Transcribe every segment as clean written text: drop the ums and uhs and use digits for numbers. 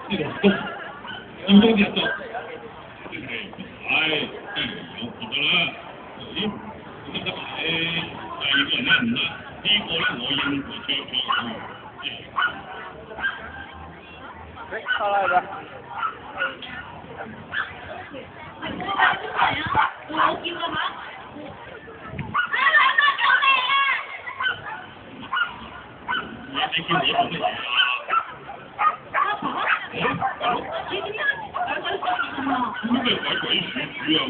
呢個篤，暗中啲篤，係真係有學㗎啦。咦？得得第二個人咧唔得，呢個咧我應付卓卓。上來的。你叫我做乜嘢啊？咁咩鬼鬼鼠鼠啊！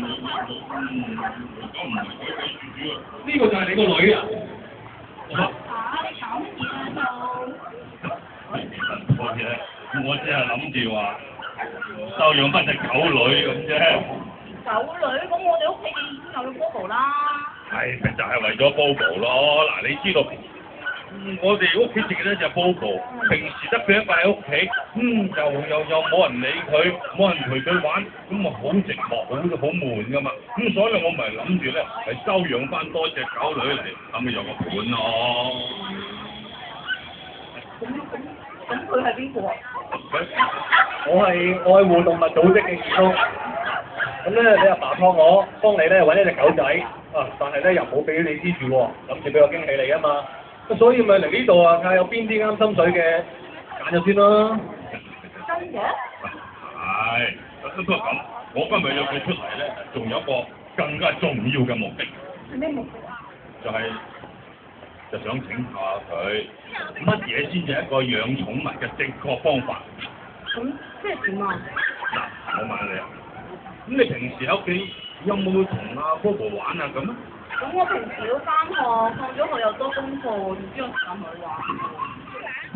我唔係鬼鬼鼠鼠啊！呢個就係你個女啊！你搞乜嘢啊？我只係諗住話收養翻隻狗女咁啫。狗女咁我哋屋企已經有咗 Bobo 啦。係咪就係為咗 Bobo 咯？嗱，你知道。我哋屋企淨係得隻 Bobo， 平時得佢一個喺屋企，又冇人理佢，冇人陪佢玩，咁啊好寂寞，好悶噶嘛。咁所以我咪諗住咧係收養翻多隻狗女嚟，咁咪有個伴咯。咁佢係邊個啊？我係護動物組織嘅義工。咁咧，你阿爸託我幫你咧揾一隻狗仔，但係咧又冇俾你知住喎，諗住俾個驚喜你啊嘛。所以咪嚟呢度啊，睇下有邊啲啱心水嘅，揀咗先啦。真嘅？係，不過咁，我今日約佢出嚟咧，仲有一個更加重要嘅目的。係咩目的啊？就想請教下佢，乜嘢先至係一個養寵物嘅正確方法？咁即係點啊？嗱，我問你啊，咁你平時喺屋企有冇同阿 Bobo 玩啊咁啊？咁我平時要翻學，放咗學又多功課，唔知我同佢玩。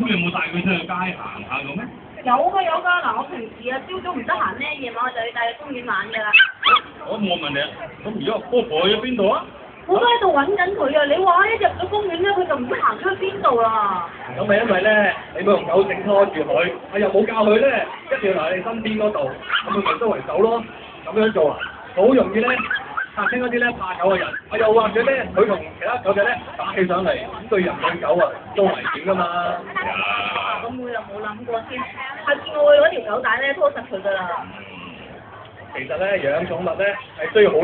咁你有冇帶佢出去街行下咁咩？有㗎，嗱我平時啊朝早唔得閒咧，夜晚我就要帶佢公園玩㗎啦。我問你啊，咁而家 Bobo 去咗邊度啊？我都喺度揾緊佢啊！你話一入咗公園咧，佢就唔知行出去邊度啦。咁咪因為咧，你冇用狗繩拖住佢，又冇教佢咧，一定要留喺你身邊嗰度，咁佢咪周圍走咯。咁樣做啊，好容易咧嚇親嗰啲咧怕狗嘅人，又或者咧佢同其他狗仔咧打起上嚟，咁對人對狗啊都危險㗎嘛。咁會有冇諗過添，下次我會攞條狗帶咧拖實佢㗎啦。其實咧養寵物咧係需要好